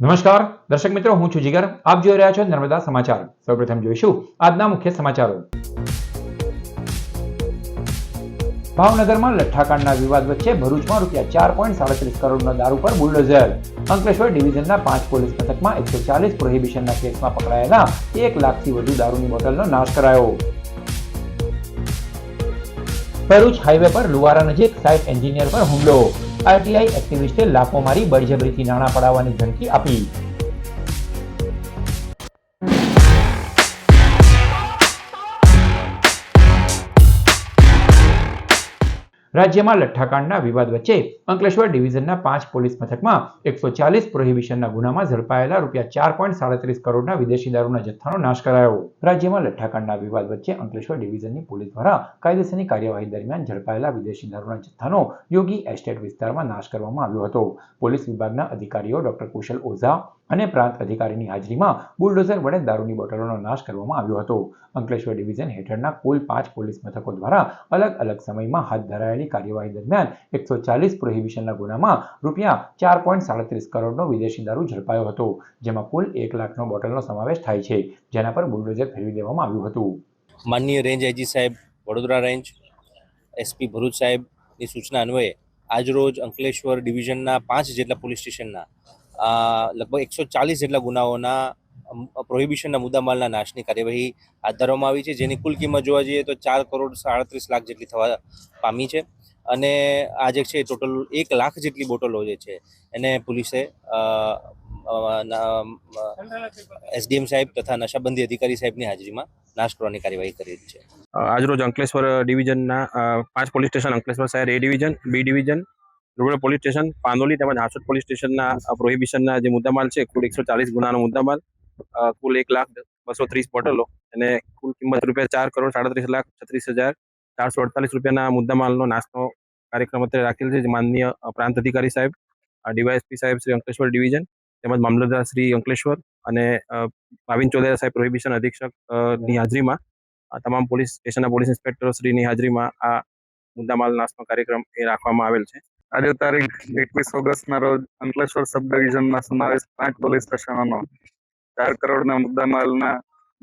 નમસ્કાર દર્શક મિત્રો, હું છું જીગર. આપ જોઈ રહ્યા છો નર્મદા સમાચાર. સૌપ્રથમ જોઈશું આજના મુખ્ય સમાચારો. ભાવનગરમાં લઠ્ઠાકાંડના વિવાદ વચ્ચે ભરૂચમાં ₹4.37 કરોડના દારૂ પર બુલડોઝર. અંકલેશ્વર ડિવિઝનના 5 પોલીસ મથકમાં 140 પ્રોહિબિશનના કેસમાં પકડાયેલા 1 લાખથી વધુ દારૂની બોટલનો નાશ કરાયો. ભરૂચ હાઈવે પર લુવારા નજીક સાઇટ એન્જિનિયર પર હુમલો. આરટીઆઈ એક્ટિવિસ્ટે લાફો મારી બળજબરીથી નાણાં પડાવવાની ધમકી આપી. રાજ્યમાં લઠ્ઠાકાંડના વિવાદ વચ્ચે અંકલેશ્વર ડિવિઝનના 5 પોલીસ મથકમાં 140 પ્રોહિબિશનના ગુનામાં ઝડપાયેલા ₹4.37 કરોડના વિદેશી દારૂના જથ્થાનો નાશ કરાયો. રાજ્યમાં લઠ્ઠાકાંડના વિવાદ વચ્ચે અંકલેશ્વર ડિવિઝનની પોલીસ દ્વારા કાયદેસરની કાર્યવાહી દરમિયાન ઝડપાયેલા વિદેશી દારૂના જથ્થાનો યોગી એસ્ટેટ વિસ્તારમાં નાશ કરવામાં આવ્યો હતો. પોલીસ વિભાગના અધિકારીઓ ડોક્ટર કુશલ ઓઝા અને પ્રાંત અધિકારીની હાજરીમાં બુલડોઝર વડે દારૂની બોટલોનો નાશ કરવામાં આવ્યો હતો. અંકલેશ્વર ડિવિઝન હેઠળના કુલ 5 પોલીસ મથકો દ્વારા અલગ અલગ સમયમાં હાથ ધરાયેલી કાર્યવાહી દરમિયાન 140 પ્રોહિબિશનના ગુનામાં ₹4.37 કરોડનો વિદેશી દારૂ ઝડપાયો હતો, જેમાં કુલ 1 લાખનો બોટલનો સમાવેશ થાય છે, જેના પર બુલડોઝર ફેરવી દેવામાં આવ્યું હતું. માનનીય રેન્જ આઈજી સાહેબ વડોદરા રેન્જ, એસપી ભરૂચ સાહેબની સૂચના અન્વયે આજરોજ અંકલેશ્વર ડિવિઝનના 5 જેટલા પોલીસ સ્ટેશનના લગભગ 140 જેટલા ગુનાઓના પ્રોહિબિશનના મુદ્દામાલના નાશની કાર્યવાહી હાથ ધરવામાં આવી છે, જેની કુલ કિંમત જોવા જઈએ તો 4.37 કરોડ જેટલી થવા પામી છે. અને આ જે છે ટોટલ 1 લાખ જેટલી બોટલો જે છે એને પોલીસે એસડીએમ સાહેબ તથા નશાબંધી અધિકારી સાહેબની હાજરીમાં નાશ કરવાની કાર્યવાહી કરી છે. આજરોજ અંકલેશ્વર ડિવિઝનના 5 પોલીસ સ્ટેશન, અંકલેશ્વર શહેર A division, B division, rural police station, Pandoli તેમજ હાંસોદ પોલીસ સ્ટેશનના પ્રોહિબિશનના જે મુદ્દામાલ છે, કુલ 140 ગુનાનો મુદ્દામાલ, કુલ 1,230 બોટલો અને કુલ કિંમત ₹4,37,36,448 મુદ્દામાલનો નાશનો કાર્યક્રમ અત્યારે રાખેલ છે. માનનીય પ્રાંત અધિકારી સાહેબ, ડીવાયએસપી સાહેબ શ્રી અંકલેશ્વર ડિવિઝન તેમજ મામલતદાર શ્રી અંકલેશ્વર અને ભાવિન ચોદેરા સાહેબ પ્રોહિબિશન અધિક્ષકની હાજરીમાં તમામ પોલીસ સ્ટેશનના પોલીસ ઇન્સ્પેક્ટર શ્રીની હાજરીમાં આ મુદ્દામાલ નાશનો કાર્યક્રમ એ રાખવામાં આવેલ છે. આજે તારીખ 21 ઓગસ્ટના રોજ અંકલેશ્વર સબ ડિવિઝનમાં સમાવેશ 5 પોલીસ સ્ટેશનોનો 4 કરોડના મુદ્દામાલના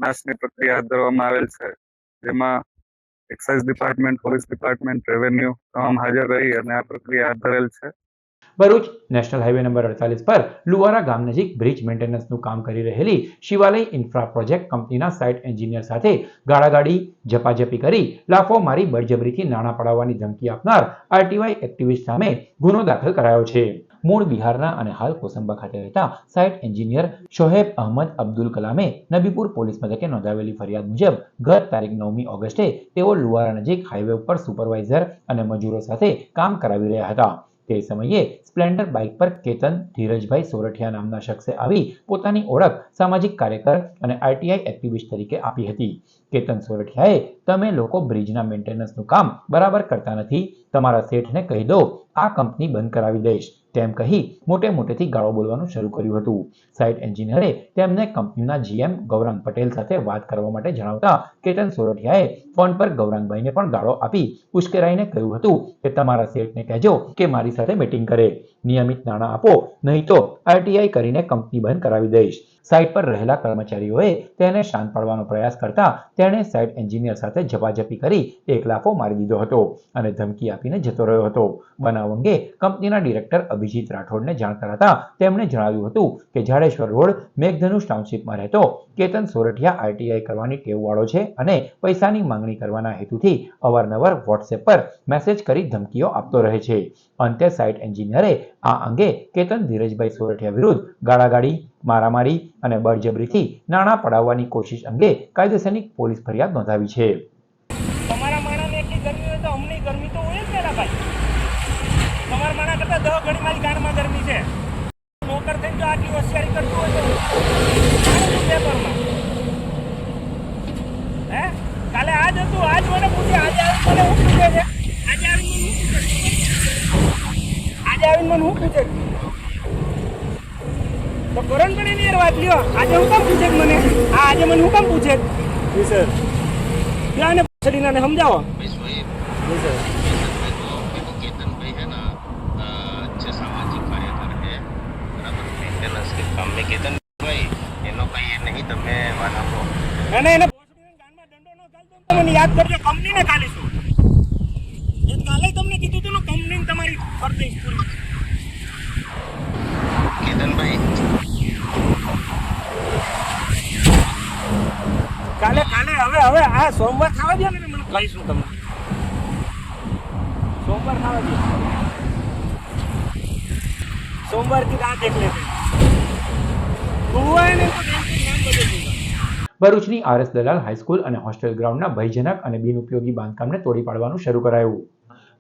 નાશની પ્રક્રિયા હાથ ધરવામાં આવેલ છે, જેમાં excise department, police department, revenue તમામ હાજર રહી અને આ પ્રક્રિયા હાથ ધરેલ છે. ભરૂચ નેશનલ હાઈવે નંબર 48 પર લુવારા ગામ નજીક બ્રિજ મેન્ટેનન્સનું કામ કરી રહેલી શિવાલય ઇન્ફ્રા પ્રોજેક્ટ કંપનીના સાઇટ એન્જિનિયર સાથે ગાળાગાડી, ઝપાઝપી કરી લાફો મારી બળજબરીથી નાણાં પડાવવાની ધમકી આપનાર આરટીઆઈ એક્ટિવિસ્ટ સામે ગુનો દાખલ કરાયો છે. મૂળ બિહારના અને હાલ કોસંબા ખાતે રહેતા સાઇટ એન્જિનિયર શોહેબ અહમદ અબ્દુલ કલામે નબીપુર પોલીસ મથકે નોંધાવેલી ફરિયાદ મુજબ ગત તારીખ 9મી ઓગસ્ટે તેઓ લુવારા નજીક હાઈવે ઉપર સુપરવાઇઝર અને મજૂરો સાથે કામ કરાવી રહ્યા હતા. તે સમયે સ્પ્લેન્ડર બાઇક પર કેતન ધીરજભાઈ સોરઠિયા નામના શખ્સે આવી પોતાની ઓળખ સામાજિક કાર્યકર અને આરટીઆઈ એક્ટિવિસ્ટ તરીકે આપી હતી. કેતન સોરઠિયાએ, તમે લોકો બ્રિજના મેન્ટેનન્સનું કામ બરાબર કરતા નથી, તમારા શેઠને કહી દો, આ કંપની બંધ કરાવી દઈશ, તેમ કહી મોટે મોટેથી ગાળો બોલવાનું શરૂ કર્યું હતું. સાઇટ એન્જિનિયરે તેમને કંપનીના જીએમ ગૌરાંગ પટેલ સાથે વાત કરવા માટે જણાવતા કેતન સોરઠિયાએ ફોન પર ગૌરાંગભાઈને પણ ગાળો આપી ઉશ્કેરાઈને કહ્યું હતું કે તમારા શેઠને કહેજો કે મારી સાથે મીટિંગ કરે, નિયમિત નાણાં આપો, નહીં તો આરટીઆઈ કરીને કંપની બંધ કરાવી દઈશ. સાઇટ પર રહેલા કર્મચારીઓએ તેને શાંત પાડવાનો પ્રયાસ કરતા તેણે સાઇટ એન્જિનિયર સાથે ઝપાઝપી કરી એક લાફો મારી દીધો હતો અને ધમકી આપીને જતો રહ્યો હતો. બનાવ અંગે કંપનીના ડિરેક્ટર અભિજીત રાઠોડને જાણ કરાતા તેમણે જણાવ્યું હતું કે જાડેશ્વર રોડ મેઘધનુષ ટાઉનશીપમાં રહેતો કેતન સોરઠિયા આરટીઆઈ કરવાની ટેવવાળો છે અને પૈસાની માંગણી કરવાના હેતુથી અવારનવાર વોટ્સએપ પર મેસેજ કરી ધમકીઓ આપતો રહે છે. અંતે સાઇટ એન્જિનિયરે આ અંગે કેતન ધીરજભાઈ સોરઠિયા વિરુદ્ધ ગાળાગાડી, મારામારી અને બળજબરીથી નાણાં પડાવવાની કોશિશ અંગે કાયદેસરની પોલીસ ફરિયાદ નોંધાવી છે. તમારા માણાને એટલી ગરમી હોય તો અમને ગરમી તો હોય જ ને ભાઈ. તમારા માણા કરતા 10 ગણી મારી ગાંઠમાં ગરમી છે. નોકર થઈને જો આટલી હોશિયારી કરતું હોય તો પેપરમાં હે કાલે આજ હતું, આજ મને પૂછે, આજે આવીને મને શું પૂછે છે, આજે આવીને મને શું પૂછે તો કરણ પણ એની વાત લ્યો. આજે હું કામ પૂછે મને, આજે મને હું કામ પૂછે સર, ત્યાં છડીને સમજાવો. काम में અને કેતનભાઈ એનો કંઈ એ નહીં, તમે વાત આપો. ના ના, એને ભોસડીને ગાનમાં દંડો ન ઘાલ દો ને તો મને યાદ કરજો. કંપનીને ગાલીશું. એ કાલે તમને કીધું હતું ને, કંપનીને તમારી કરી દઈશ પૂરી. કેતનભાઈ કાલે હવે આ સોમવાર થવા દે ને, મને કહીશું તમને. સોમવાર થવા દે. સોમવારથી રાત એક લેશે. ગુરુવારે ને તો ટેન્શન નામ બધું જોઈશું. ભરૂચની આરએસ દલાલ હાઈસ્કૂલ અને હોસ્ટેલ ગ્રાઉન્ડના ભયજનક અને બિનઉપયોગી બાંધકામને તોડી પાડવાનું શરૂ કરાયું.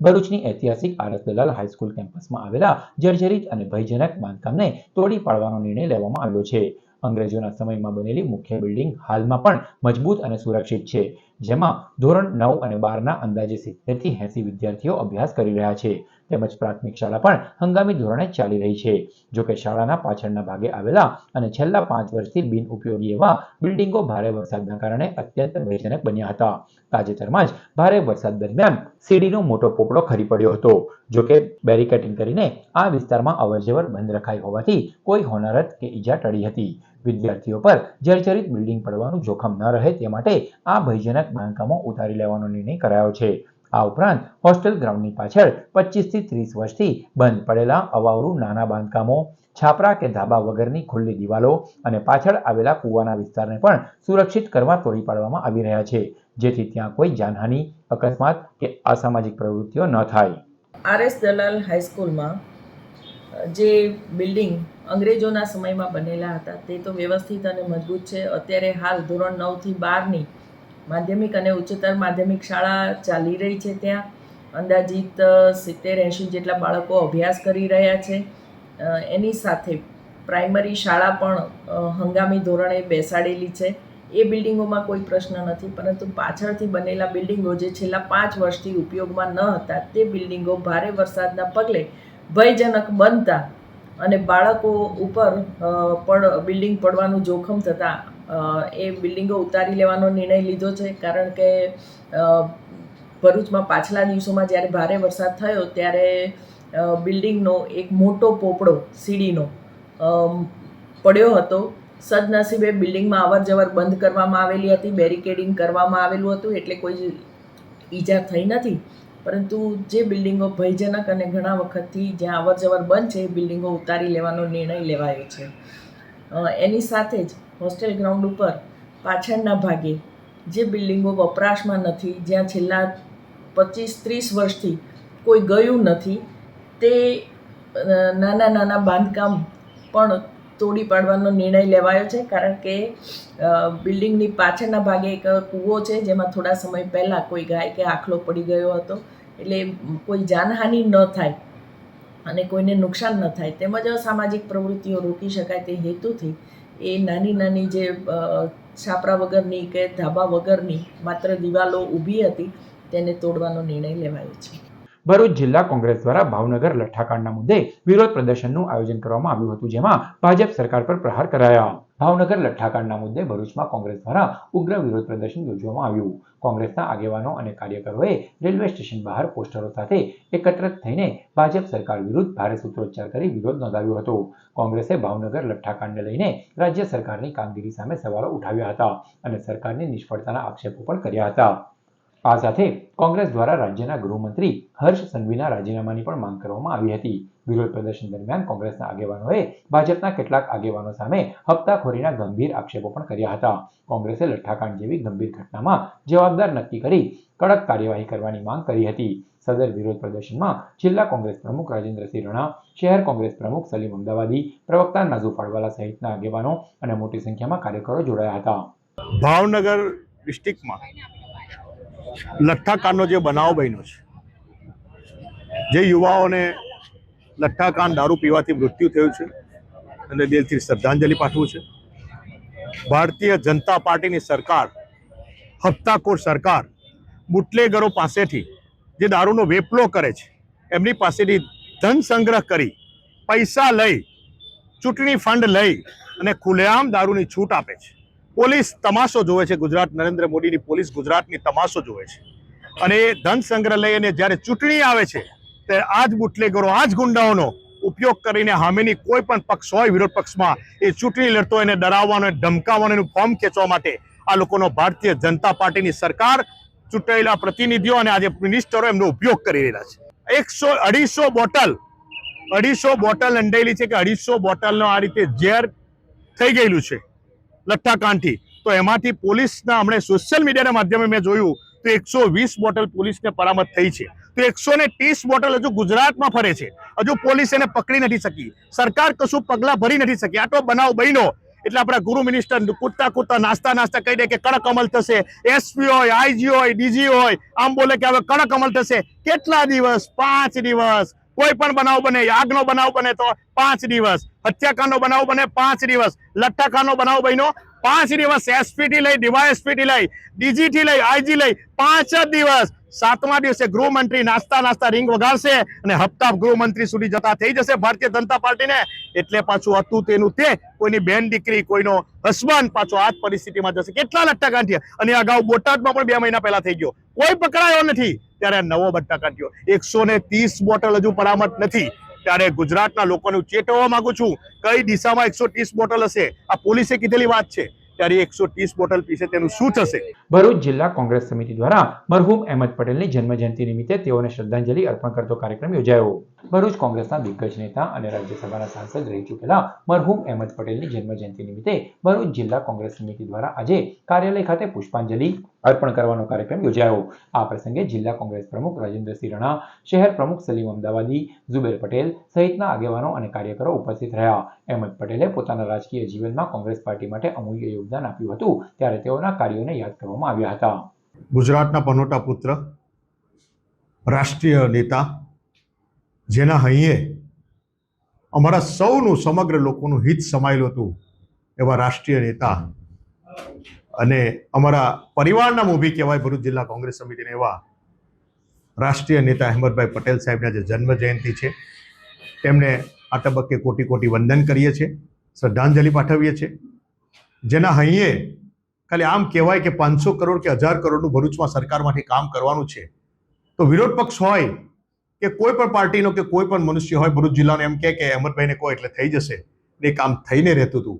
ભરૂચની ઐતિહાસિક આરએસ દલાલ હાઈસ્કૂલ કેમ્પસમાં આવેલા જર્જરિત અને ભયજનક બાંધકામને તોડી પાડવાનો નિર્ણય લેવામાં આવ્યો છે. અંગ્રેજોના સમયમાં બનેલી મુખ્ય બિલ્ડિંગ હાલમાં પણ મજબૂત અને સુરક્ષિત છે, જેમાં ધોરણ 9 અને 12ના અંદાજે 70 થી 80 વિદ્યાર્થીઓ અભ્યાસ કરી રહ્યા છે. તેમજ પ્રાથમિક શાળા પણ હંગામી ધોરણે ચાલી રહી છે. જોકે શાળાના પાછળના ભાગે આવેલા અને છેલ્લા 5 વર્ષથી બિનઉપયોગી એવા બિલ્ડિંગો ભારે વરસાદના કારણે અત્યંત ભયજનક બન્યા હતા. તાજેતરમાં જ ભારે વરસાદ દરમિયાન સીડીનો મોટો પોપડો ખરી પડ્યો હતો. જોકે બેરિકેડિંગ કરીને આ વિસ્તારમાં અવરજવર બંધ રખાઈ હોવાથી કોઈ હોનારત કે ઈજા ટળી હતી. વિદ્યાર્થીઓ પર જર્જરિત બિલ્ડિંગ પડવાનું જોખમ ન રહે તે માટે આ ભયજનક બાંધકામો ઉતારી લેવાનો નિર્ણય કરાયો છે. આ ઉપરાંત હોસ્ટેલ ગ્રાઉન્ડની પાછળ 25 થી 30 વર્ષથી બંધ પડેલા અવાવરું નાના બાંધકામો, છાપરા કે ધાબા વગરની ખુલ્લી દિવાલો અને પાછળ આવેલા કૂવાના વિસ્તારને પણ સુરક્ષિત કરવા તોડી પાડવામાં આવી રહ્યા છે, જેથી ત્યાં કોઈ જાનહાનિ, અકસ્માત કે અસામાજિક પ્રવૃત્તિઓ ન થાય. આરએસ દલાલ હાઈસ્કૂલમાં જે બિલ્ડિંગ અંગ્રેજોના સમયમાં બનેલા હતા તે તો વ્યવસ્થિત અને મજબૂત છે. અત્યારે હાલ ધોરણ 9 થી 12ની માધ્યમિક અને ઉચ્ચતર માધ્યમિક શાળા ચાલી રહી છે. ત્યાં અંદાજિત 70-80 જેટલા બાળકો અભ્યાસ કરી રહ્યા છે. એની સાથે પ્રાઇમરી શાળા પણ હંગામી ધોરણે બેસાડેલી છે. એ બિલ્ડિંગોમાં કોઈ પ્રશ્ન નથી, પરંતુ પાછળથી બનેલા બિલ્ડિંગો જે છેલ્લા 5 વર્ષથી ઉપયોગમાં ન હતા તે બિલ્ડિંગો ભારે વરસાદના પગલે ભયજનક બનતા અને બાળકો ઉપર બિલ્ડિંગ પડવાનું જોખમ થતાં એ બિલ્ડિંગો ઉતારી લેવાનો નિર્ણય લીધો છે. કારણ કે ભરૂચમાં પાછલા દિવસોમાં જ્યારે ભારે વરસાદ થયો ત્યારે બિલ્ડિંગનો એક મોટો પોપડો સીડીનો પડ્યો હતો. સદનસીબે બિલ્ડિંગમાં અવર જવર બંધ કરવામાં આવેલી હતી, બેરિકેડિંગ કરવામાં આવેલું હતું, એટલે કોઈ ઈજા થઈ નથી. પરંતુ જે બિલ્ડિંગો ભયજનક અને ઘણા વખતથી જ્યાં અવર જવર બંધ છે એ બિલ્ડિંગો ઉતારી લેવાનો નિર્ણય લેવાયો છે. એની સાથે જ હોસ્ટેલ ગ્રાઉન્ડ ઉપર પાછળના ભાગે જે બિલ્ડિંગો વપરાશમાં નથી, જ્યાં છેલ્લા 25-30 વર્ષથી કોઈ ગયું નથી, તે નાના બાંધકામ પણ તોડી પાડવાનો નિર્ણય લેવાયો છે. કારણ કે બિલ્ડિંગની પાછળના ભાગે એક કૂવો છે જેમાં થોડા સમય પહેલાં કોઈ ગાય કે આખલો પડી ગયો હતો, એટલે કોઈ જાનહાનિ ન થાય અને કોઈને નુકસાન ન થાય તેમજ અસામાજિક પ્રવૃત્તિઓ રોકી શકાય તે હેતુથી એ નાની જે છાપરા વગરની કે ધાબા વગરની માત્ર દિવાલો ઊભી હતી તેને તોડવાનો નિર્ણય લેવાયો છે. ભરૂચ જિલ્લા કોંગ્રેસ દ્વારા ભાવનગર લઠ્ઠાકાંડના મુદ્દે વિરોધ પ્રદર્શનનું આયોજન કરવામાં આવ્યું હતું, જેમાં ભાજપ સરકાર પર પ્રહાર કરાયા. ભાવનગર લઠ્ઠાકાંડના મુદ્દે ભરૂચમાં કોંગ્રેસ દ્વારા ઉગ્ર વિરોધ પ્રદર્શન યોજવામાં આવ્યું. કોંગ્રેસના આગેવાનો અને કાર્યકરોએ રેલવે સ્ટેશન બહાર પોસ્ટરો સાથે એકત્રિત થઈને ભાજપ સરકાર વિરુદ્ધ ભારે સૂત્રોચ્ચાર કરી વિરોધ નોંધાવ્યો હતો. કોંગ્રેસે ભાવનગર લઠ્ઠાકાંડને લઈને રાજ્ય સરકારની કામગીરી સામે સવાલો ઉઠાવ્યા હતા અને સરકારની નિષ્ફળતાના આક્ષેપો પણ કર્યા હતા. આ સાથે કોંગ્રેસ દ્વારા રાજ્યના ગૃહમંત્રી હર્ષ સંઘવીના રાજીનામાની પણ માંગ કરવામાં આવી હતી. વિરોધ પ્રદર્શન દરમિયાન કોંગ્રેસના આગેવાનોએ ભાજપના કેટલાક આગેવાનો સામે હપ્તાખોરીના ગંભીર આક્ષેપો પણ કર્યા હતા. કોંગ્રેસે લઠ્ઠાકાંડ જેવી ગંભીર ઘટનામાં જવાબદાર નક્કી કરી કડક કાર્યવાહી કરવાની માંગ કરી હતી. સદર વિરોધ પ્રદર્શનમાં જિલ્લા કોંગ્રેસ પ્રમુખ રાજેન્દ્રસિંહ રણા, શહેર કોંગ્રેસ પ્રમુખ સલીમ અમદાવાદી, પ્રવક્તા નાઝુ ફાળવાલા સહિતના આગેવાનો અને મોટી સંખ્યામાં કાર્યકરો જોડાયા હતા. ભાવનગર ડિસ્ટ્રિક્ટમાં લઠ્ઠાકાંડનો જે બનાવ બન્યો છે, જે યુવાઓને લઠ્ઠાકાંડ દારૂ પીવાથી મૃત્યુ થયું છે, અને દિલથી શ્રદ્ધાંજલિ પાઠવું છે. ભારતીય જનતા પાર્ટીની સરકાર, હપ્તાખોર સરકાર, બુટલેગરો પાસેથી જે દારૂનો વેપલો કરે છે, એમની પાસેથી ધન સંગ્રહ કરી પૈસા લઈ ચૂંટણી ફંડ લઈ અને ખુલ્લેઆમ દારૂની છૂટ આપે છે. પોલીસ તમાશો જોવે છે, ગુજરાત નરેન્દ્ર મોદીની પોલીસ ગુજરાતની તમાશો જોવે છે, અને એ ધન સંગ્રહ લઈ અને જ્યારે ચૂંટણી આવે છે ત્યારે આ જ બુટલેગરો, આ જ ગુંડાઓનો ઉપયોગ ઉપયોગ કરીને સામેની કોઈ પણ પક્ષ હોય વિરોધ પક્ષમાં એ ચૂંટણી લડતો હોય એને ડરાવવાનો, ધમકાવવાનો, એનું ફોર્મ ખેંચવા માટે આ લોકોનો ભારતીય જનતા પાર્ટીની સરકાર, ચૂંટાયેલા પ્રતિનિધિઓ અને આજે મિનિસ્ટરો એમનો ઉપયોગ કરી રહ્યા છે. 250 બોટલ અંડાયેલી છે કે 250 બોટલનો આ રીતે ઝેર થઈ ગયેલું છે લઠ્ઠાકાંડથી. તો એમાંથી પોલીસના હમણાં સોશિયલ મીડિયાના માધ્યમે મેં જોયું તો 120 બોટલ પોલીસને પરામત થઈ છે. તો 130 બોટલ હજુ ગુજરાતમાં ફરે છે. હજુ પોલીસ એને પકડી નથી શકી, સરકાર કશું પગલાં ભરી નથી શકી. આટલો બનાવ બન્યો એટલે આપણા ગૃહ મિનિસ્ટર કૂદતા નાસ્તા કહી દે કે કડક અમલ થશે. એસપી હોય, આઈજી હોય, ડીજી હોય, આમ બોલે કે હવે કડક અમલ થશે. કેટલા દિવસ? 5 દિવસ. કોઈ પણ બનાવ બને, આગનો બનાવ બને તો 5 દિવસ, હત્યાકાંડનો બનાવ બને 5 દિવસ, લઠ્ઠાકાંડનો બનાવ બન્યો 5 દિવસ, એસપી થી લઈ, ડીવાયએસપી થી લઈ, ડીજી થી લઈ, આઈજી લઈ 5 જ દિવસ. 7મા દિવસે ગૃહમંત્રી નાસ્તા રીંગ વગાડશે અને હપ્તા ગૃહમંત્રી સુધી જતા થઈ જશે ભારતીય જનતા પાર્ટીને. એટલે પાછું હતું તેનું તે, કોઈની બેન દીકરી, કોઈનો હસબન્ડ પાછો આ જ પરિસ્થિતિમાં જશે. કેટલા લઠ્ઠાકાંડ થયા? અને અગાઉ બોટાદમાં પણ 2 મહિના પહેલા થઈ ગયો, કોઈ પકડાયો નથી. ત્યારે નવો લઠ્ઠાકાંડ થયો. 130 બોટલ હજુ પરામત નથી. ત્યારે ગુજરાતના લોકોને ચેતવવા માંગુ છું, કઈ દિશામાં 130 બોટલ હશે? આ પોલીસે કીધેલી વાત છે. ત્યારે 130 બોટલ પીશે તેનું શું થશે? ભરૂચ જિલ્લા કોંગ્રેસ સમિતિ દ્વારા મરહુમ અહેમદ પટેલની જન્મજયંતિ નિમિત્તે તેઓને શ્રદ્ધાંજલિ અર્પણ કરતો કાર્યક્રમ યોજાયો. ભરૂચ કોંગ્રેસના દિગ્ગજ નેતા અને રાજ્યસભાના સાંસદ રહી ચૂકેલા મરહુમ અહેમદ પટેલની જન્મજયંતિ નિમિત્તે ભરૂચ જિલ્લા કોંગ્રેસ સમિતિ દ્વારા આજે કાર્યાલય ખાતે પુષ્પાંજલિ અર્પણ કરવાનો કાર્યક્રમ યોજાયો. આ પ્રસંગે જિલ્લા કોંગ્રેસ પ્રમુખ રાજેન્દ્રસિંહ રણા, શહેર પ્રમુખ સલીમ અમદાવાદી, ઝુબેર પટેલ સહિતના આગેવાનો અને કાર્યકરો ઉપસ્થિત રહ્યા. અહેમદ પટેલે પોતાના રાજકીય જીવનમાં કોંગ્રેસ પાર્ટી માટે અમૂલ્ય યોગદાન આપ્યું હતું, ત્યારે તેઓના કાર્યોને યાદ કરવામાં આવ્યા હતા. ગુજરાતના પનોતા પુત્ર, રાષ્ટ્રીય નેતા, જેના હૈયે અમારા સૌનું, સમગ્ર લોકોનું હિત સમાયેલું હતું, એવા રાષ્ટ્રીય નેતા અને અમારા પરિવારના મોભી કહેવાય ભરૂચ જિલ્લા કોંગ્રેસ સમિતિને એવા રાષ્ટ્રીય નેતા અહેમદભાઈ પટેલ સાહેબના જે જન્મ જયંતિ છે તેમને આ તબક્કે કોટી કોટી વંદન કરીએ છીએ, શ્રદ્ધાંજલિ પાઠવીએ છીએ. જેના હૈયે ખાલી આમ કહેવાય કે 500 કરોડ કે 1000 કરોડનું ભરૂચમાં સરકારમાંથી કામ કરવાનું છે, તો વિરોધ પક્ષ હોય કે કોઈ પણ પાર્ટીનો કે કોઈ પણ મનુષ્ય હોય ભરૂચ જિલ્લાનો એમ કે અહેમદભાઈને કહો એટલે થઈ જશે, એ કામ થઈને રહેતું હતું.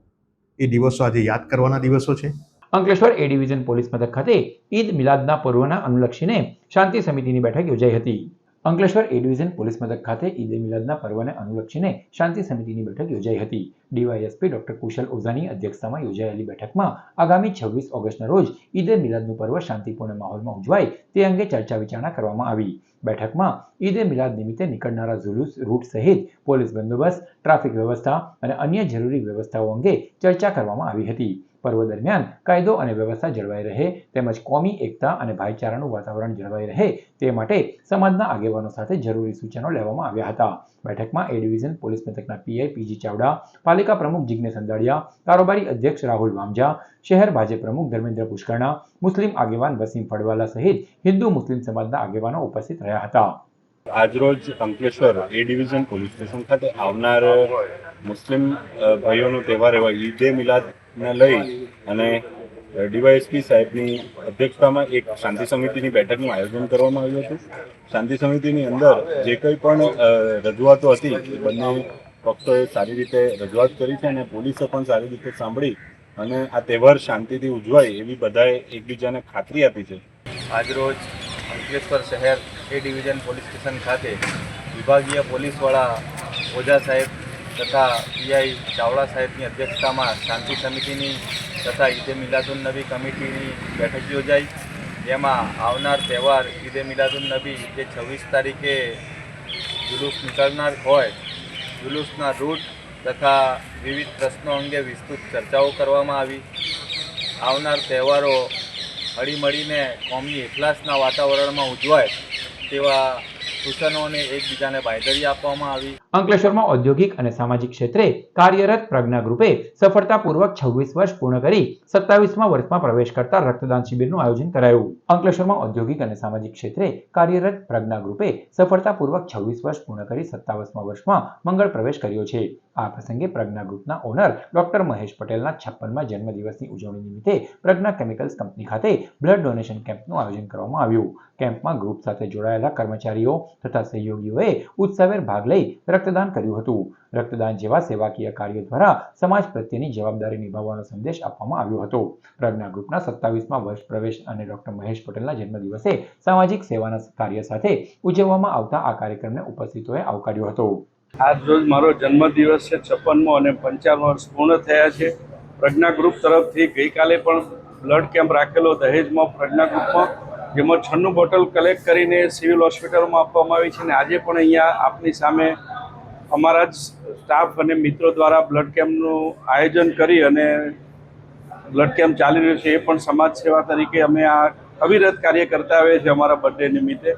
એ દિવસો આજે યાદ કરવાના દિવસો છે. અંકલેશ્વર એ ડિવિઝન પોલીસ મથક ખાતે ઈદ મિલાદના પર્વના અનુલક્ષીને શાંતિ સમિતિની બેઠક યોજાઈ હતી. અંકલેશ્વર એ ડિવિઝન પોલીસ મથક ખાતે ઈદ મિલાદના પર્વને અનુલક્ષીને શાંતિ સમિતિની બેઠક યોજાઈ હતી. ડીવાયએસપી ડોક્ટર કુશલ ઓઝાની અધ્યક્ષતામાં યોજાયેલી બેઠકમાં આગામી 26 ઓગસ્ટના રોજ ઈદ મિલાદનું પર્વ શાંતિપૂર્ણ માહોલમાં ઉજવાય તે અંગે ચર્ચા વિચારણા કરવામાં આવી. બેઠકમાં ઈદ મિલાદ નિમિત્તે નીકળનારા ઝુલુસ રૂટ સહિત પોલીસ બંદોબસ્ત, ટ્રાફિક વ્યવસ્થા અને અન્ય જરૂરી વ્યવસ્થાઓ અંગે ચર્ચા કરવામાં આવી હતી. પર્વ દરમિયાન કાયદો અને વ્યવસ્થા જળવાઈ રહે તેમજ કોમી એકતા અને ભાઈચારાનું વાતાવરણ જળવાઈ રહે તે માટે સમાજના આગેવાનો સાથે જરૂરી સૂચનો લેવામાં આવ્યા હતા. બેઠકમાં એ ડિવિઝન પોલીસ મથકના પીઆઈ પીજી ચાવડા, પાલિકા પ્રમુખ જિગ્નેશ અંદાડિયા, કારોબારી અધ્યક્ષ રાહુલ વામજા, શહેર ભાજપ પ્રમુખ ધર્મેન્દ્ર પુષ્કરણા, મુસ્લિમ આગેવાન વસીમ ફળવાલા સહિત હિન્દુ મુસ્લિમ સમાજના આગેવાનો ઉપસ્થિત રહ્યા હતા. આજરોજ અંકલેશ્વર એ ડિવિઝન પોલીસ સ્ટેશન ખાતે આવનાર મુસ્લિમ ભાઈઓનો તહેવાર એવા ઈદ એ મિલાદને લઈ અને ડીવાયએસપી સાહેબની અધ્યક્ષતામાં એક શાંતિ સમિતિની બેઠકનું આયોજન કરવામાં આવ્યું હતું. શાંતિ સમિતિની અંદર જે કંઈ પણ રજૂઆતો હતી એ બંને પક્ષોએ સારી રીતે રજૂઆત કરી છે અને પોલીસે પણ સારી રીતે સાંભળી અને આ તહેવાર શાંતિથી ઉજવાય એવી બધાએ એકબીજાને ખાતરી આપી છે. આજરોજ અંકલેશ્વર શહેર એ ડિવિઝન પોલીસ સ્ટેશન ખાતે વિભાગીય પોલીસવાળા ઓઝા સાહેબ તથા પીઆઈ ચાવડા સાહેબની અધ્યક્ષતામાં શાંતિ સમિતિની તથા ઈદે મિલાદુન નબી કમિટીની બેઠક યોજાઈ, જેમાં આવનાર તહેવાર ઈદે મિલાદુન નબી જે 26 તારીખે જુલુસ નીકળનાર હોય, જુલુસના રૂટ તથા વિવિધ પ્રશ્નો અંગે વિસ્તૃત ચર્ચાઓ કરવામાં આવી. આવનાર તહેવારો હળીમળીને કોમની એકલાસના વાતાવરણમાં ઉજવાય તેવા સૂચનોને એકબીજાને બાંયધરી આપવામાં આવી. અંકલેશ્વરમાં ઔદ્યોગિક અને સામાજિક ક્ષેત્રે કાર્યરત પ્રજ્ઞા ગ્રુપે સફળતાપૂર્વક 26 વર્ષ પૂર્ણ કરી 27મા વર્ષમાં પ્રવેશ કરતા રક્તદાન શિબિરનું આયોજન કરાયું. અંકલેશ્વરમાં ઔદ્યોગિક અને સામાજિક ક્ષેત્રે કાર્યરત પ્રજ્ઞા ગ્રુપે સફળતાપૂર્વક 26 વર્ષ પૂર્ણ કરી 27મા વર્ષમાં મંગળ પ્રવેશ કર્યો છે. આ પ્રસંગે પ્રજ્ઞા ગ્રુપના ઓનર ડોક્ટર મહેશ પટેલના 56મા જન્મદિવસની ઉજવણી નિમિત્તે પ્રજ્ઞા કેમિકલ્સ કંપની ખાતે બ્લડ ડોનેશન કેમ્પનું આયોજન કરવામાં આવ્યું. કેમ્પમાં ગ્રુપ સાથે જોડાયેલા કર્મચારીઓ તથા સહયોગીઓએ ઉત્સાહભેર ભાગ લઈ રક્તદાન કર્યું હતું. રક્તદાન જેવા સેવાકીય કાર્યો દ્વારા સમાજ પ્રત્યેની જવાબદારી નિભાવવાનો સંદેશ આપવામાં આવ્યો હતો. પ્રજ્ઞા ગ્રુપના 27મા વર્ષ પ્રવેશ અને ડોક્ટર મહેશ પટેલના જન્મદિવસે સામાજિક સેવાના કાર્ય સાથે ઉજવવામાં આવતા આ કાર્યક્રમને ઉપસ્થિતોએ આવકાર્યો હતો. આજ રોજ મારો જન્મદિવસ છે, 56મો અને 55 વર્ષ પૂર્ણ થયા છે. પ્રજ્ઞા ગ્રુપ તરફથી ગઈકાલે પણ બ્લડ કેમ્પ રાખેલો દહેજમાં પ્રજ્ઞા ગ્રુપમાં, જેમાં 96 બોટલ કલેક્ટ કરીને સિવિલ હોસ્પિટલમાં આપવામાં આવી છે. અને આજે પણ અહીંયા આપની સામે અમારા જ સ્ટાફ અને મિત્રો દ્વારા બ્લડ કેમ્પનું આયોજન કરી અને બ્લડ કેમ્પ ચાલી રહ્યો છે. એ પણ સમાજ સેવા તરીકે અમે આ અવિરત કાર્ય કરતા આવીએ છીએ અમારા બર્થડે નિમિત્તે.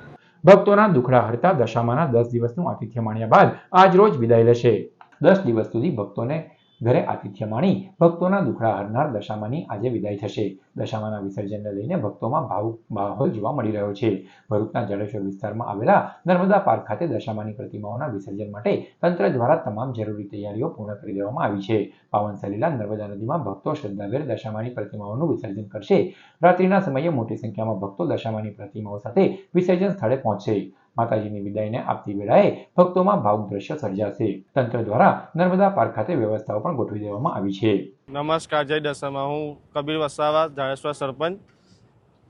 ભક્તોના દુખડા હરતા દશામાના 10 દિવસનું આતિથ્ય માણ્યા બાદ આજ રોજ વિદાય લેશે. 10 દિવસ સુધી ભક્તોને ઘરે આતિથ્ય માણી ભક્તોના દુખડા હરનાર દશામાની આજે વિદાય થશે. દશામાના વિસર્જનને લઈને ભક્તોમાં ભાવુક માહોલ જોવા મળી રહ્યો છે. ભરૂચના જડેશ્વર વિસ્તારમાં આવેલા નર્મદા પાર્ક ખાતે દશામાની પ્રતિમાઓના વિસર્જન માટે તંત્ર દ્વારા તમામ જરૂરી તૈયારીઓ પૂર્ણ કરી દેવામાં આવી છે. પાવન સલીલા નર્મદા નદીમાં ભક્તો શ્રદ્ધાભેર દશામાની પ્રતિમાઓનું વિસર્જન કરશે. રાત્રિના સમયે મોટી સંખ્યામાં ભક્તો દશામાની પ્રતિમાઓ સાથે વિસર્જન સ્થળે પહોંચશે. માતાજીની વિદાયને આપતી વેળાએ ભક્તોમાં ભાવુક દ્રશ્ય સર્જાશે. તંત્ર દ્વારા નર્મદા પાર્ક ખાતે વ્યવસ્થાઓ પણ ગોઠવી દેવામાં આવી છે. નમસ્કાર, જય દશામા. હું કબીર વસાવા, જાડેશ્વર સરપંચ.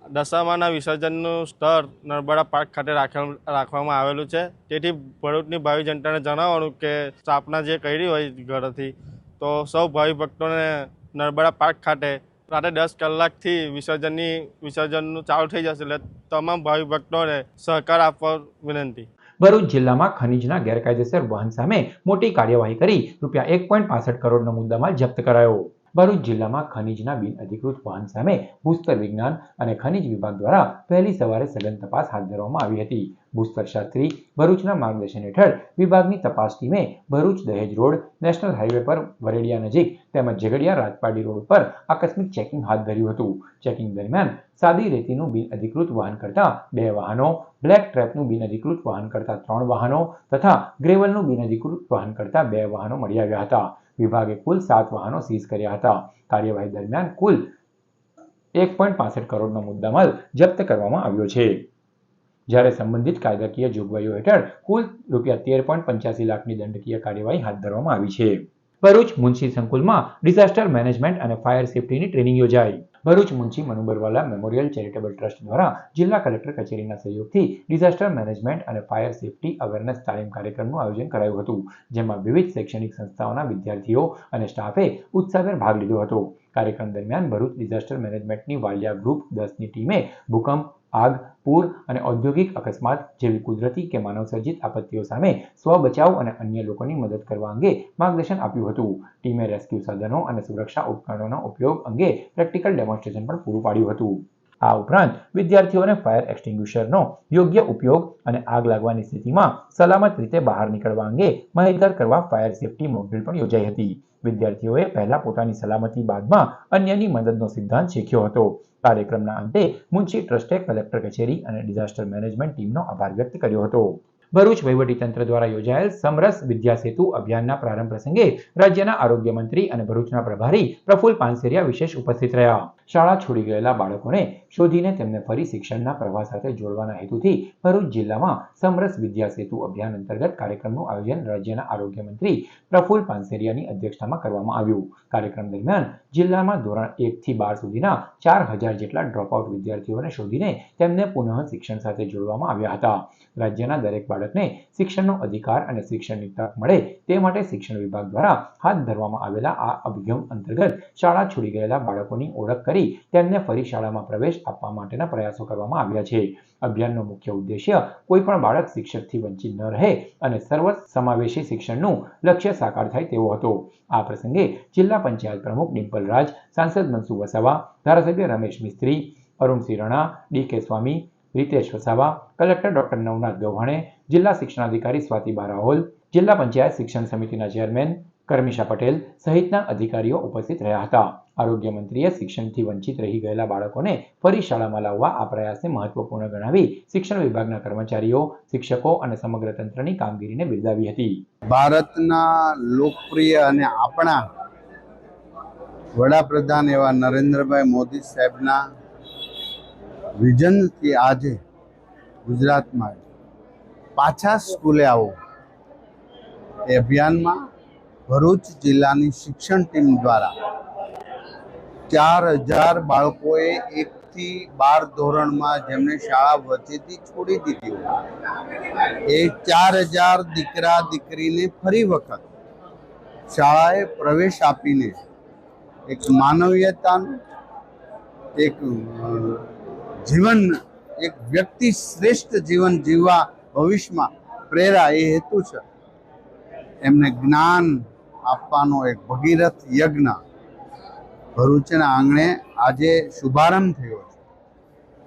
દશામાના વિસર્જનનું સ્થળ નર્મદા પાર્ક ખાતે રાખવામાં આવેલું છે. તેથી ભરૂચની ભાવિ જનતાને જણાવવાનું કે સ્થાપના જે કરી હોય ઘરેથી, તો સૌ ભાવિ ભક્તોને નર્મદા પાર્ક ખાતે રાત્રે 10 કલાકથી વિસર્જનનું ચાલુ થઈ જશે. એટલે તમામ ભાવિ ભક્તોને સહકાર આપવા વિનંતી. ભરૂચ જિલ્લામાં ખનીજના ગેરકાયદેસર વહન સામે મોટી કાર્યવાહી કરી ₹1.65 કરોડનો મુદ્દામાલ જપ્ત કરાયો. ભરૂચ જિલ્લામાં ખનીજના બિનઅધિકૃત વહન સામે ભૂસ્તર વિજ્ઞાન અને ખનીજ વિભાગ દ્વારા વહેલી સવારે સઘન તપાસ હાથ ધરવામાં આવી હતી. ભૂસ્તર શાસ્ત્રી ભરૂચના માર્ગદર્શન હેઠળ વિભાગની તપાસ ટીમે ભરૂચ દહેજ રોડ, નેશનલ હાઈવે પર વરેડિયા નજીક તેમજ ઝઘડિયા રાજપાડી રોડ પર આકસ્મિક ચેકિંગ હાથ ધર્યું હતું. ચેકિંગ દરમિયાન સાદી રેતીનું બિનઅધિકૃત વહન કરતા 2 વાહનો, બ્લેક ટ્રેપનું બિનઅધિકૃત વહન કરતા 3 વાહનો તથા ગ્રેવલનું બિનઅધિકૃત વહન કરતા 2 વાહનો મળી આવ્યા હતા. વિભાગે કુલ 7 વાહનો સીઝ કર્યા હતા. કાર્યવાહી દરમિયાન કુલ ₹1.65 કરોડનો મુદ્દામાલ જપ્ત કરવામાં આવ્યો છે. જ્યારે સંબંધિત કાયદાકીય જોગવાઈઓ હેઠળ કુલ ₹13.85 લાખની દંડકીય કાર્યવાહી હાથ ધરવામાં આવી છે. ભરૂચ મુનશી સંકુલમાં ડિઝાસ્ટર મેનેજમેન્ટ અને ફાયર સેફટીની ટ્રેનિંગ યોજાઈ. Bharuch Munshi Manubarwala memorial charitable trust દ્વારા જિલ્લા કલેક્ટર કચેરીના સહયોગથી ડિઝાસ્ટર મેનેજમેન્ટ અને ફાયર સેફટી અવેરનેસ તાલીમ કાર્યક્રમનું આયોજન કરાયું હતું. જેમાં વિવિધ શૈક્ષણિક સંસ્થાઓના વિદ્યાર્થીઓ અને સ્ટાફે ઉત્સાહભેર ભાગ લીધો હતો. કાર્યક્રમ દરમિયાન ભરૂચ ડિઝાસ્ટર મેનેજમેન્ટની વાલિયા ગ્રુપ 10ની ટીમે ભૂકંપ, આગ, પૂર અને ઔદ્યોગિક અકસ્માત જેવી કુદરતી કે માનવસર્જિત આપત્તિઓ સામે સ્વ બચાવ અને અન્ય લોકોની મદદ કરવા અંગે માર્ગદર્શન આપ્યું હતું. ટીમે રેસ્ક્યુ સાધનો અને સુરક્ષા ઉપકરણોના ઉપયોગ અંગે પ્રેક્ટિકલ ડેમોન્સ્ટ્રેશન પણ પૂરું પાડ્યું હતું. આ ઉપરાંત વિદ્યાર્થીઓને ફાયર એક્સટિંગ્યુશરનો યોગ્ય ઉપયોગ અને આગ લાગવાની સ્થિતિમાં સલામત રીતે બહાર નીકળવા અંગે માહિતગાર કરવા ફાયર સેફટી મોકડ્રીલ પણ યોજાઈ હતી. વિદ્યાર્થીઓએ પહેલા પોતાની સલામતી બાદમાં અન્યની મદદનો સિદ્ધાંત શીખ્યો હતો. કાર્યક્રમના અંતે મુનશી ટ્રસ્ટે કલેક્ટર કચેરી અને ડિઝાસ્ટર મેનેજમેન્ટ ટીમનો આભાર વ્યક્ત કર્યો હતો. ભરૂચ વહીવટીતંત્ર દ્વારા યોજાયેલ સમરસ વિદ્યા સેતુ અભિયાનના પ્રારંભ પ્રસંગે રાજ્યના આરોગ્ય મંત્રી અને ભરૂચના પ્રભારી પ્રફુલ પાનસેરિયા વિશેષ ઉપસ્થિત રહ્યા. શાળા છોડી ગયેલા બાળકોને શોધીને તેમને ફરી શિક્ષણના પ્રવાહ સાથે જોડવાના હેતુથી ભરૂચ જિલ્લામાં સમરસ વિદ્યા સેતુ અભિયાન અંતર્ગત કાર્યક્રમનું આયોજન રાજ્યના આરોગ્ય મંત્રી પ્રફુલ પાનસેરિયાની અધ્યક્ષતામાં કરવામાં આવ્યું. કાર્યક્રમ દરમિયાન જિલ્લામાં ધોરણ 1 થી 12 સુધીના 4000 જેટલા ડ્રોપઆઉટ વિદ્યાર્થીઓને શોધીને તેમને પુનઃ શિક્ષણ સાથે જોડવામાં આવ્યા હતા. રાજ્યના દરેક બાળકને શિક્ષણનો અધિકાર અને શિક્ષણની તક મળે તે માટે શિક્ષણ વિભાગ દ્વારા હાથ ધરવામાં આવેલા આ અભિગમ અંતર્ગત શાળા છોડી ગયેલા બાળકોની ઓળખ કરી તેમને ફરી શાળામાં પ્રવેશ આપવા માટેના પ્રયાસો કરવામાં આવ્યા છે. અભિયાનનો મુખ્ય ઉદ્દેશ્ય કોઈ પણ બાળક શિક્ષકથી વંચિત ન રહે અને સર્વ સમાવેશી શિક્ષણનું લક્ષ્ય સાકાર થાય તેવો હતો. આ પ્રસંગે જિલ્લા પંચાયત પ્રમુખ ડિમ્પલ રાજ, સાંસદ મનસુખ વસાવા, ધારાસભ્ય રમેશ મિસ્ત્રી, અરુણસિંહ રણા, ડી.કે. સ્વામી, રીતેશ વસાવા, કલેક્ટર ડોક્ટર નવનાથ ગવ્હાણે, જિલ્લા શિક્ષણાધિકારી સ્વાતિ બારાહોલ, જિલ્લા પંચાયત શિક્ષણ સમિતિના ચેરમેન કર્મિશા પટેલ સહિતના અધિકારીઓ ઉપસ્થિત રહ્યા હતા. આરોગ્ય મંત્રીએ શિક્ષણથી વંચિત રહી ગયેલા બાળકોને ફરી શાળામાં લાવવા આ પ્રયાસને મહત્વપૂર્ણ ગણાવી શિક્ષણ વિભાગના કર્મચારીઓ, શિક્ષકો અને સમગ્ર તંત્રની કામગીરીને બિરદાવી હતી. ભારતના લોકપ્રિય અને આપણા વડાપ્રધાન એવા નરેન્દ્રભાઈ મોદી સાહેબના વિઝનથી આજે ગુજરાતમાં પાછા સ્કૂલે આવો એ અભિયાનમાં ભરૂચ જિલ્લાની શિક્ષણ ટીમ દ્વારા 4000 બાળકોએ 1 થી 12 ધોરણમાં જેમને શાળા વચ્ચેથી છોડી દીધી હોય એ 4000 દીકરા દીકરીને ફરી વખત શાળાએ પ્રવેશ આપીને એક માનવીયતાનું એક જીવન, એક વ્યક્તિ શ્રેષ્ઠ જીવન જીવવા ભવિષ્યમાં પ્રેરા એ હેતુ છે એમને જ્ઞાન આપવાનો એક ભગીરથ યજ્ઞ ભરૂચના આંગણે આજે શુભારંભ થયો છે.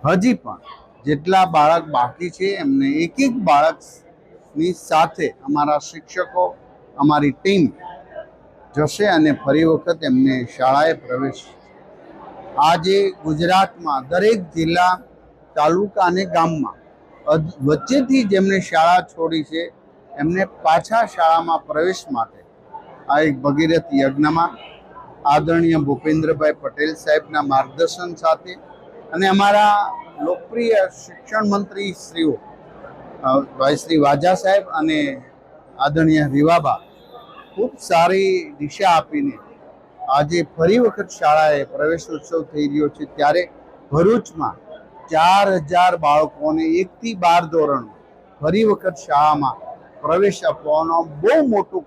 હજી પણ જેટલા બાળક બાકી છે એમને એક બાળકની સાથે અમારા શિક્ષકો, અમારી ટીમ જશે અને ફરી વખત એમને શાળાએ પ્રવેશ. આજે ગુજરાતમાં દરેક જિલ્લા, તાલુકા અને ગામમાં વચ્ચેથી જેમને શાળા છોડી છે એમને પાછા શાળામાં પ્રવેશ માટે આ એક ભગીરથ યજ્ઞમાં આદરણીય ભૂપેન્દ્રભાઈ પટેલ સાહેબના માર્ગદર્શન સાથે અને અમારા લોકપ્રિય શિક્ષણ મંત્રી શ્રીઓ ભાઈ શ્રી વાજા સાહેબ અને આદરણીય રીવાબા ખૂબ સારી દિશા આપીને આજે ફરી વખત શાળાએ પ્રવેશોત્સવ થઈ રહ્યો છે. ત્યારે ભરૂચમાં 4000 બાળકોને 1 થી 12 ધોરણ ફરી વખત શાળામાં પ્રવેશ આપવાનો બહુ મોટું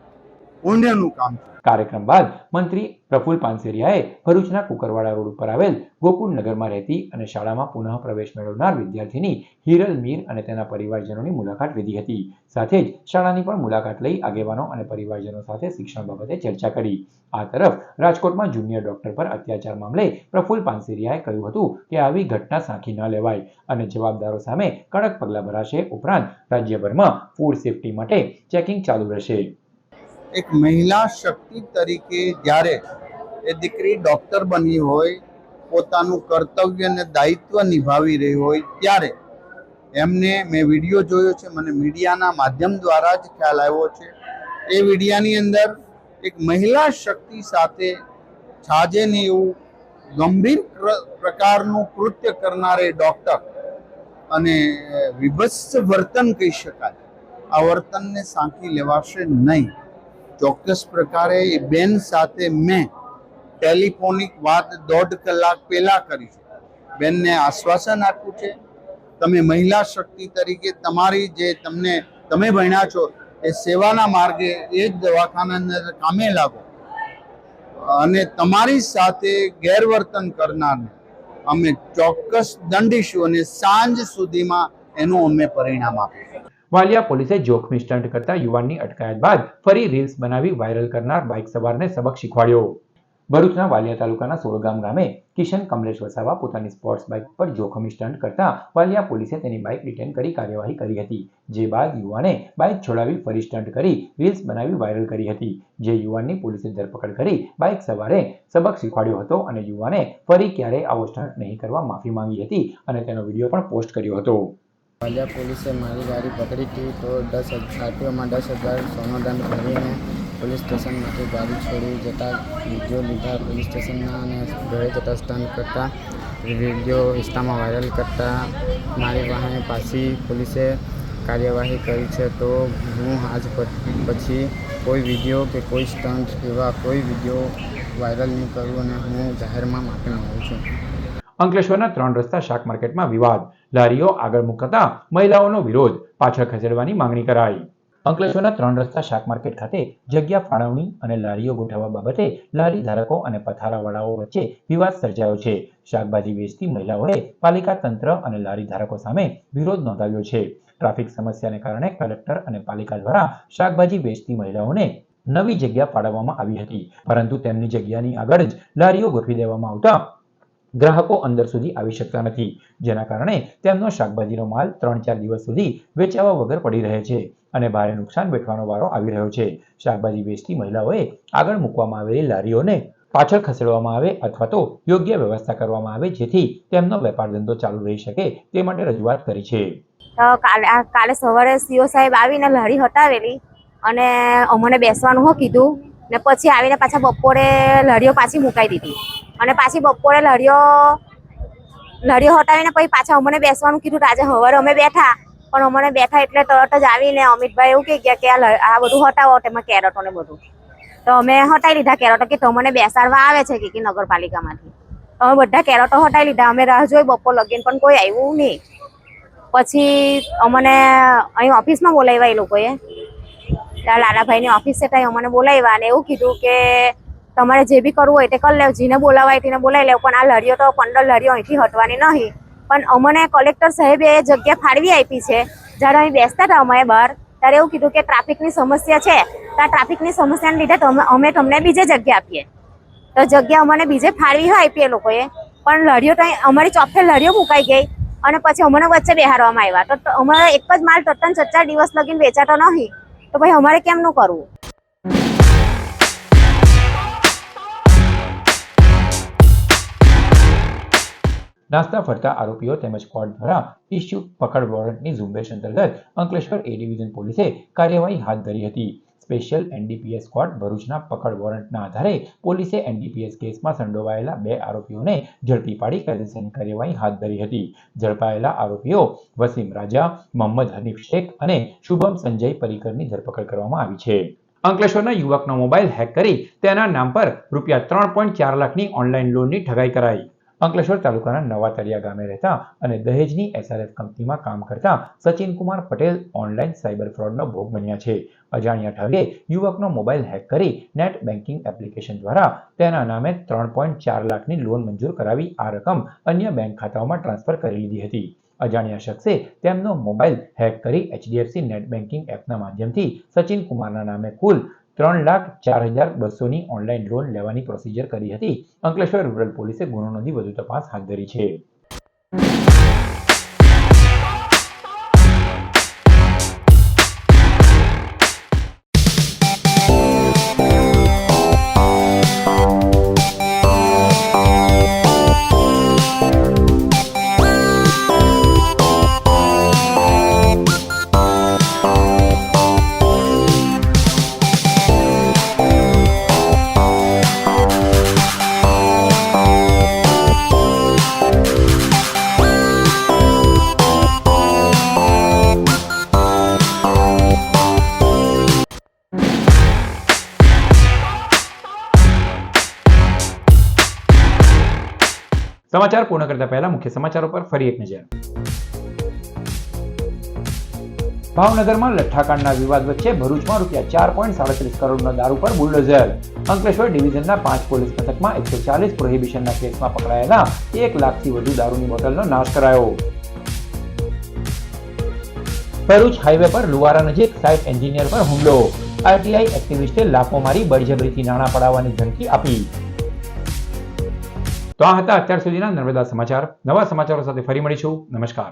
પુણ્યનું કામ છે. કાર્યક્રમ બાદ મંત્રી પ્રફુલ પાનસેરિયાએ ભરૂચના કુકરવાડા રોડ ઉપર આવેલ ગોકુળ નગરમાં રહેતી અને શાળામાં પુનઃ પ્રવેશ મેળવનાર વિદ્યાર્થીની હિરલ મીર અને તેના પરિવારજનોની મુલાકાત લીધી હતી. સાથે જ શાળાની પણ મુલાકાત લઈ આગેવાનો અને પરિવારજનો સાથે શિક્ષણ બાબતે ચર્ચા કરી. આ તરફ રાજકોટમાં જુનિયર ડોક્ટર પર અત્યાચાર મામલે પ્રફુલ પાનસેરિયાએ કહ્યું હતું કે આવી ઘટના સાંખી ન લેવાય અને જવાબદારો સામે કડક પગલાં ભરાશે. ઉપરાંત રાજ્યભરમાં ફૂડ સેફટી માટે ચેકિંગ ચાલુ રહેશે. એક મહિલા શક્તિ તરીકે જ્યારે એ દીકરી ડૉક્ટર બની હોય, પોતાનું કર્તવ્ય અને દાયિત્વ નિભાવી રહી હોય ત્યારે એમને મેં વિડીયો જોયો છે, મને મીડિયાના માધ્યમ દ્વારા જ ખ્યાલ આવ્યો છે. એ વિડીયાની અંદર એક મહિલા શક્તિ સાથે છાજેને એવું ગંભીર પ્રકારનું કૃત્ય કરનારે ડૉક્ટર અને વિભત્સ વર્તન કહી શકાય, આ વર્તનને સાંકી લેવાશે નહીં. ચોક્કસ પ્રકારે એ બેન સાથે મેં ટેલિફોનિક વાત 1.5 કલાક પહેલાં કરી છે. બેનને આશ્વાસન આપ્યું છે તમે મહિલા શક્તિ તરીકે તમારી જે તમે ભણ્યા છો એ સેવાના માર્ગે એ જ દવાખાનાની અંદર કામે લાગો અને તમારી સાથે ગેરવર્તન કરનારને અમે ચોક્કસ દંડીશું અને સાંજ સુધીમાં એનું અમે પરિણામ આપીશું. વાલિયા પોલીસે જોખમી સ્ટન્ટ કરતા યુવાનની અટકાયત બાદ ફરી રીલ્સ બનાવી વાયરલ કરનાર બાઇક સવારને સબક શીખવાડ્યો. ભરૂચના વાલિયા તાલુકાના સોળગામ ગામે કિશન કમલેશ વસાવા પોતાની સ્પોર્ટ્સ બાઇક પર જોખમી સ્ટન્ટ કરતા વાલિયા પોલીસે તેની બાઇક ડિટેન કરી કાર્યવાહી કરી હતી. જે બાદ યુવાને બાઇક છોડાવી ફરી સ્ટન્ટ કરી રીલ્સ બનાવી વાયરલ કરી હતી. જે યુવાનની પોલીસે ધરપકડ કરી બાઇક સવારે સબક શીખવાડ્યો હતો અને યુવાને ફરી ક્યારેય આવો સ્ટન્ટ નહીં કરવા માફી માંગી હતી અને તેનો વિડીયો પણ પોસ્ટ કર્યો હતો. વાલિયા પોલીસે મારી ગાડી પકડી હતી તો 10,000 સોનો દંડ ભરીને પોલીસ સ્ટેશનમાંથી ગાડી છોડી જતા વિડીયો લીધા પોલીસ સ્ટેશનના અને ઘરે જતા સ્ટન્ટ કરતા વિડીયો ઇન્સ્ટામાં વાયરલ કરતા મારી પાસે પાછી પોલીસે કાર્યવાહી કરી છે. તો હું આજ પછી કોઈ વિડીયો કે કોઈ સ્ટન્ટ એવા કોઈ વિડીયો વાયરલ નહીં કરું અને હું જાહેરમાં માફી માંગુ છું. અંકલેશ્વરના 3 રસ્તા શાક માર્કેટમાં વિવાદ, લારીઓ આગળ મૂકતા મહિલાઓનો વિરોધ, પાછળ ખસેડવાની માંગણી કરાઈ. અંકલેશ્વરના 3 રસ્તા શાક માર્કેટ ખાતે જગ્યા ફાળવણી અને લારીઓ ગોઠવવા બાબતે લારી ધારકો અને પથારાવાળાઓ વચ્ચે વિવાદ સર્જાયો છે. શાકભાજી વેચતી મહિલાઓએ પાલિકા તંત્ર અને લારી ધારકો સામે વિરોધ નોંધાવ્યો છે. ટ્રાફિક સમસ્યાને કારણે કલેક્ટર અને પાલિકા દ્વારા શાકભાજી વેચતી મહિલાઓને નવી જગ્યા ફાળવવામાં આવી હતી, પરંતુ તેમની જગ્યાની આગળ જ લારીઓ ગોઠવી દેવામાં આવતા ગ્રાહકો અંદર સુધી આવી શકતા નથી, જેના કારણે તેમનો શાકભાજીનો માલ 3-4 દિવસ સુધી વેચાવા વગર પડી રહે છે અને ભારે નુકસાન વેઠવાનો વારો આવી રહ્યો છે. શાકભાજી વેચતી મહિલાઓએ આગળ મૂકવામાં આવેલી લારીઓને પાછળ ખસેડવામાં આવે અથવા તો યોગ્ય વ્યવસ્થા કરવામાં આવે જેથી તેમનો વેપાર ધંધો ચાલુ રહી શકે તે માટે રજૂઆત કરી છે. કાલે સવારે સીઓ સાહેબ આવીને લારી હટાવેલી અને અમને બેસવાનું કીધું ને પછી આવીને પાછા બપોરે લારીઓ પાછી મુકાઈ દીધી અને પાછી બપોરે લારીઓ હટાવીને પછી પાછા અમને બેસવાનું કીધું. આજે સવારે અમે બેઠા પણ અમને બેઠા એટલે તરત જ આવીને અમિતભાઈ એવું કહી ગયા કે આ બધું હટાવો તેમાં કેરેટો ને બધું. તો અમે હટાવી લીધા કેરેટો કે તમને બેસાડવા આવે છે કે નગરપાલિકામાંથી. અમે બધા કેરેટો હટાવી લીધા. અમે રાહ જોઈ બપોર લગીને પણ કોઈ આવ્યું નહીં. પછી અમને અહીં ઓફિસમાં બોલાવ્યા એ લોકોએ, લાલાભાઈની ઓફિસ છે ત્યાં અમને બોલાવ્યા અને એવું કીધું કે તમારે જે બી કરવું હોય તે કરી લેવું, જેને બોલાવાય તેને બોલાવી લેવું, પણ આ લડીઓ તો 15 લડીઓ અહીંથી હટવાની નહીં. પણ અમને કલેક્ટર સાહેબે એ જગ્યા ફાળવી આપી છે. જ્યારે અહીં બેસતા હતા અમે બહાર ત્યારે એવું કીધું કે ટ્રાફિકની સમસ્યા છે, તો આ ટ્રાફિકની સમસ્યાને લીધે અમે તમને બીજે જગ્યા આપીએ. તો જગ્યા અમને બીજે ફાળવી હોય આપી એ લોકોએ, પણ લડીઓ તો અમારી ચોફે લડીઓ મુકાઈ ગઈ અને પછી અમને વચ્ચે બેહાડવામાં આવ્યા. તો અમારે એક જ માલ 4 દિવસ લગીને વેચાતો નહીં, તો ભાઈ અમારે કેમનું કરવું? નાસ્તા ફરતા આરોપીઓ તેમજ સ્ક્વોડ દ્વારા ઇસ્યુ પકડ વોરંટની ઝુંબેશ અંતર્ગત અંકલેશ્વર એ ડિવિઝન પોલીસે કાર્યવાહી હાથ ધરી હતી. સ્પેશિયલ એનડીપીએસ સ્ક્વોડ ભરૂચના પકડ વોરંટના આધારે પોલીસે એનડીપીએસ કેસમાં સંડોવાયેલા 2 આરોપીઓને ઝડપી પાડી કાયદેસરની કાર્યવાહી હાથ ધરી હતી. ઝડપાયેલા આરોપીઓ વસીમ રાજા, મોહમ્મદ હનીફ શેખ અને શુભમ સંજય પરીકરની ધરપકડ કરવામાં આવી છે. અંકલેશ્વરના યુવકનો મોબાઈલ હેક કરી તેના નામ પર રૂપિયા 3.4 લાખની ઓનલાઈન લોનની ઠગાઈ કરાઈ. અંકલેશ્વર તાલુકાના નવા તળિયા ગામે રહેતા અને દહેજની એસઆરએફ કંપનીમાં કામ કરતા સચિન કુમાર પટેલ ઓનલાઈન સાયબર ફ્રોડનો ભોગ બન્યા છે. અજાણ્યા ઠગે યુવકનો મોબાઈલ હેક કરી નેટ બેન્કિંગ એપ્લિકેશન દ્વારા તેના નામે 3.4 લાખની લોન મંજૂર કરાવી આ રકમ અન્ય બેંક ખાતાઓમાં ટ્રાન્સફર કરી લીધી હતી. અજાણ્યા શખ્સે તેમનો મોબાઈલ હેક કરી એચડીએફસી નેટ બેન્કિંગ એપના માધ્યમથી સચિન કુમારના નામે કુલ 3,04,200ની ઓનલાઈન લોન લેવાની પ્રોસિજર કરી હતી. અંકલેશ્વર રૂરલ પોલીસે ગુનો નોંધી વધુ તપાસ હાથ ધરી છે. સમાચાર પૂર્ણ કરતા પહેલા મુખ્ય સમાચારો પર ફરી એક નજર. ભાવનગરમાં લઠ્ઠાકાંડના વિવાદ વચ્ચે ભરૂચમાં રૂપિયા 4.37 કરોડનો દારૂ પર બુલડોઝર. અંકલેશ્વર ડિવિઝનના 5 પોલીસ મથકમાં 140 પ્રોહિબિશનના કેસમાં પકડાયેલા 1 લાખથી વધુ દારૂની બોટલનો નાશ કરાયો. ભરૂચ હાઈવે પર લુવારા નજીક સાઇટ એન્જિનિયર પર હુમલો. આરટીઆઈ એક્ટિવિસ્ટે લાફો મારી બળજબરીથી નાણાં પડાવવાની ધમકી આપી. તો આ હતા અત્યાર સુધીના નર્મદા સમાચાર. નવા સમાચારો સાથે ફરી મળીશું. નમસ્કાર.